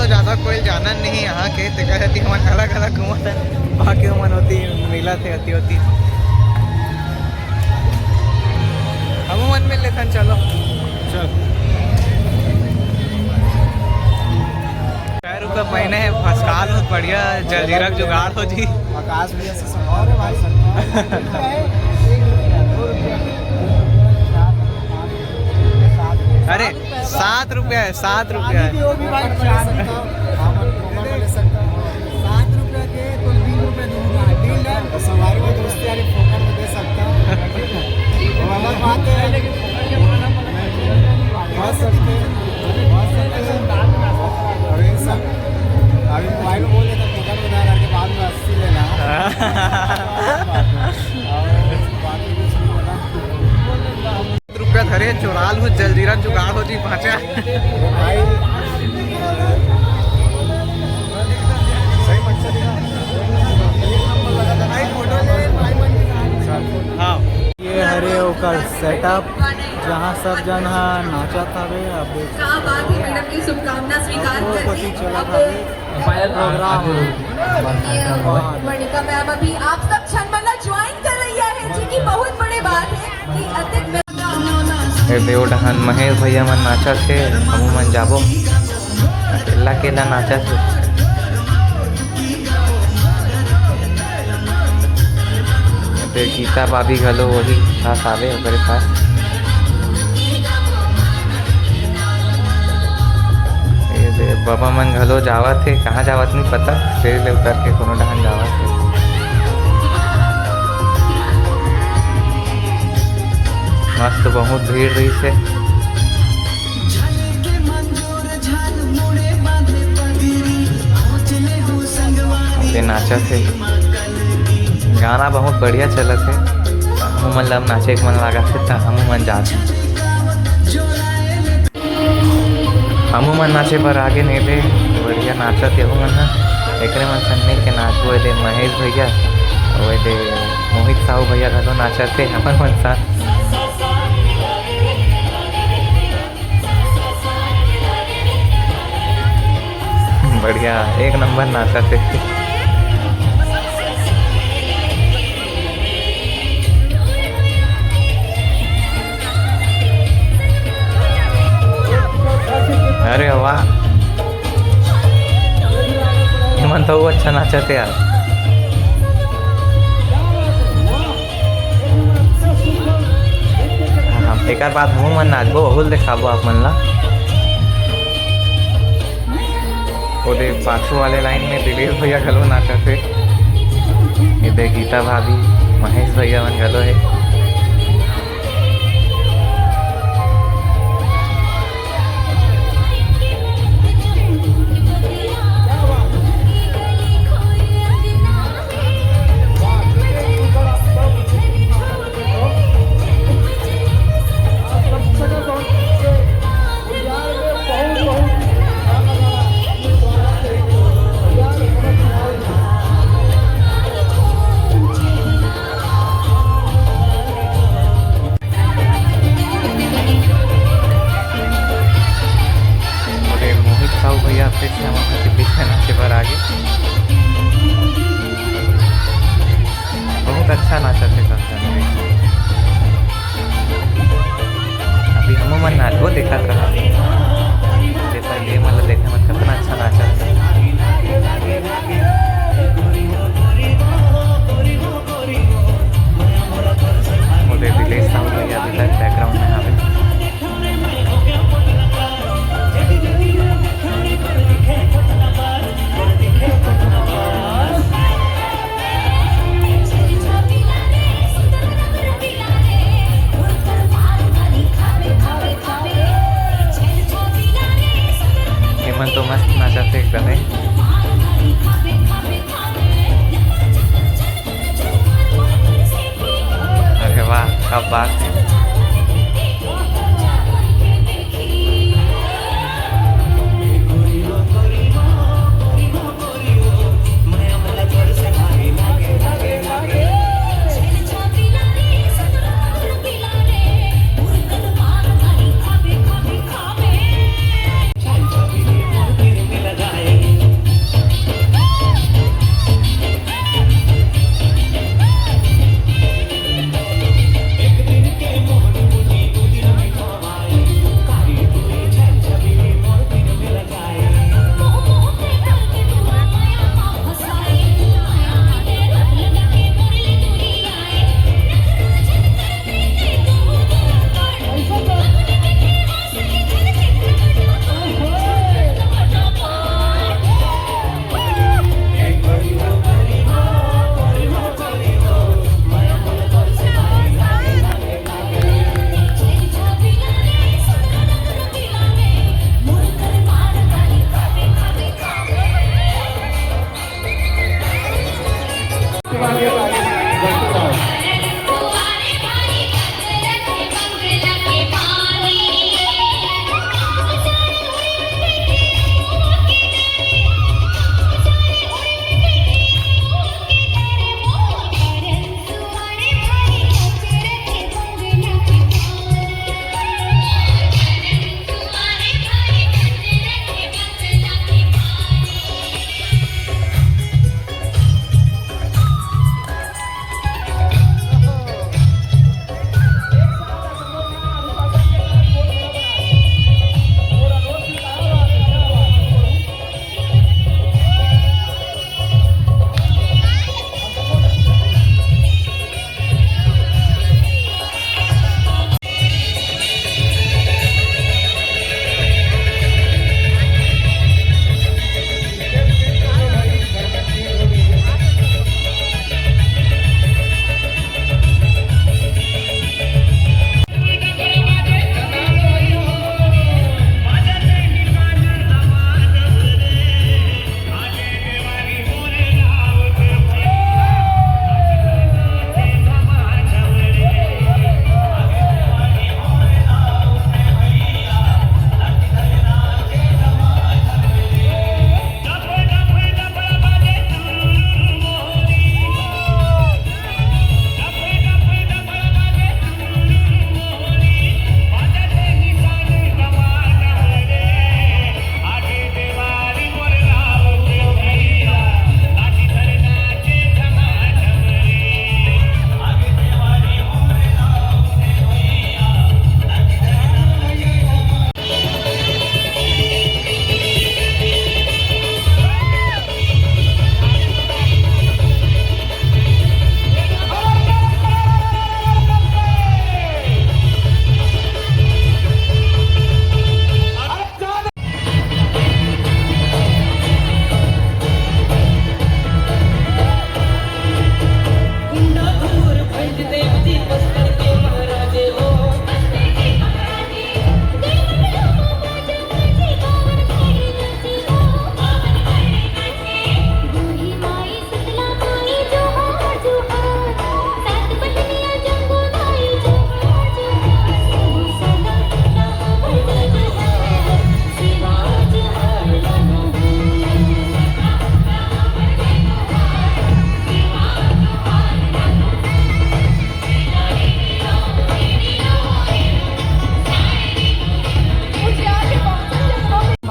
ज़्यादा कोई जाना नहीं यहाँ के तो कहती हम अलग अलग घूमत बाकी मन होती मिला थे होती हम मन मिल लेखन चलो चल ₹5 महीने है फसकाल बहुत बढ़िया जलजीरा जुगाड़ हो जी आकाश भी ऐसे और भाई अरे ₹7 है ₹7 है वो भी भाई ले सकता हूँ ₹7 के तो ₹20 दूंगा डील है सवारी में दोस्ती यारी फोकट में दे सकता हूँ वो अलग बात है लेकिन बहुत सकते अभी सब अभी मोबाइल बोल देता फोकट में ना करके बाद में 80 लेना ₹1 धरे चुराल हो जलजीरा जुगाड़ हो जी पाँचा हाँ ये हरे ओकर सेटअप जहाँ सब जन नाचा था अब मैडम की शुभकामना स्वीकार करके फाइनल प्रोग्राम मणिका मैम अभी आप सब छनमना ज्वाइन कर रही है जी की बहुत बड़ी बात है कि अधिक देवडहन महेश भैया मन नाचा थे हम मन जाबो अकेला अकेला नाचा थे गीता भाभी घलो वही साथ आवे ओकरे साथ बाबा मन घलो जावत थे कहाँ जावत नहीं पता फिर ले उतर के कोनो डहन जावत थे मस्त बहुत भीड़ रही से नाचा थे गाना बहुत बढ़िया चला थे हम मतलब नाचे के मन लगा थे तो हम मन जाते हम मन नाचे पर आगे नहीं थे बढ़िया नाचा थे हम मन एक मन सन्नी के नाचो दे महेश भैया और दे मोहित साहू भैया घलो नाचा थे हमन मन साथ बढ़िया एक नंबर नाचा थे अरे वाह मन तो वो अच्छा नाचा थे यार एक बात हम मन नाचबो बहुल दिखाबो आप मन ला ओदे पाछू वाले लाइन में दिलीप भैया घलो नाचा थे इधर गीता भाभी महेश भैया मन घलो है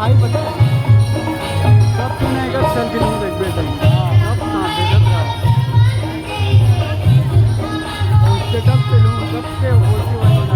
भाई बता सब सुनेगा सेल्फी नहीं देख बेटा सब ना देखत रहा उसके तब से लूँ सबसे होती वाली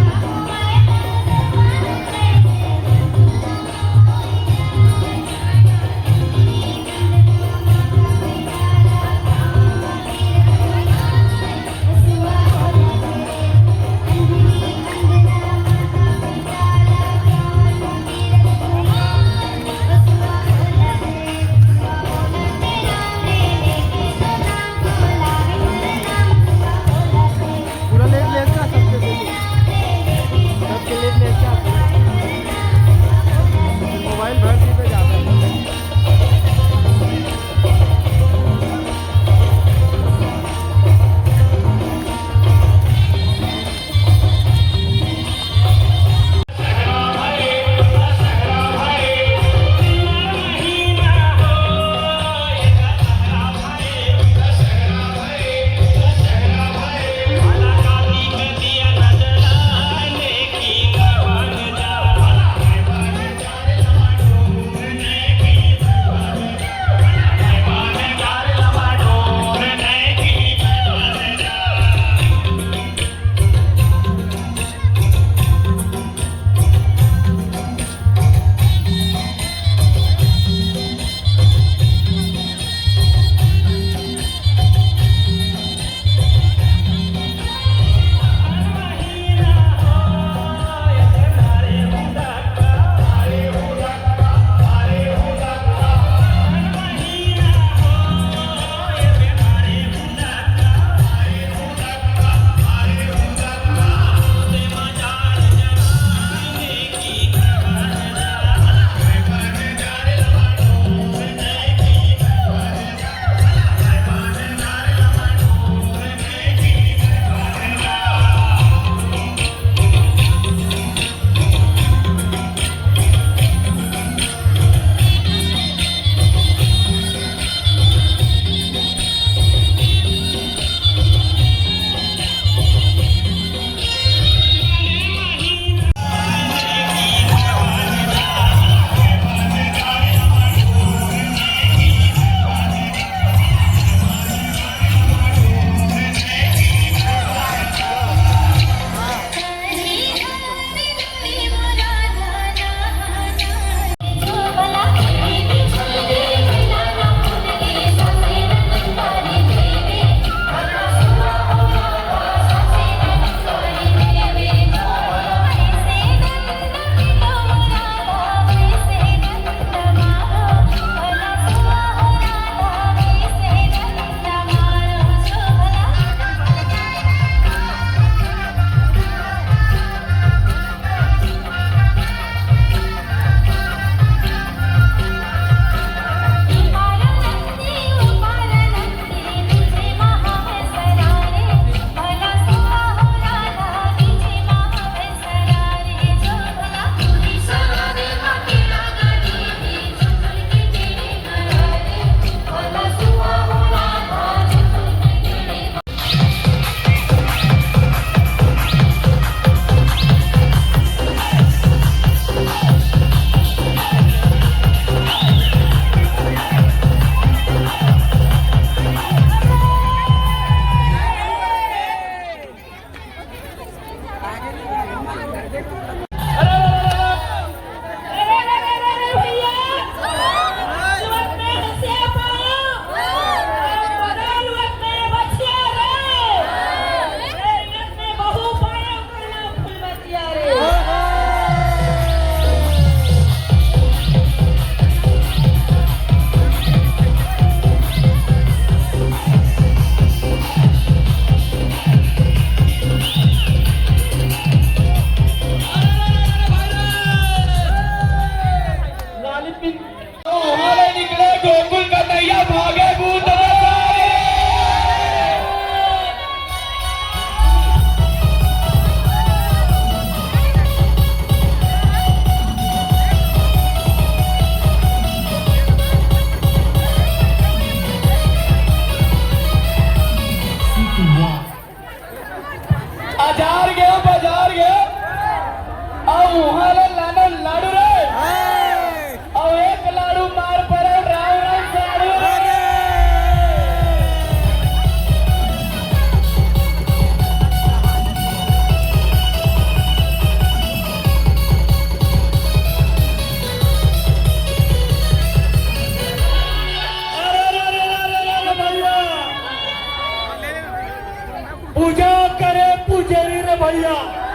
भैया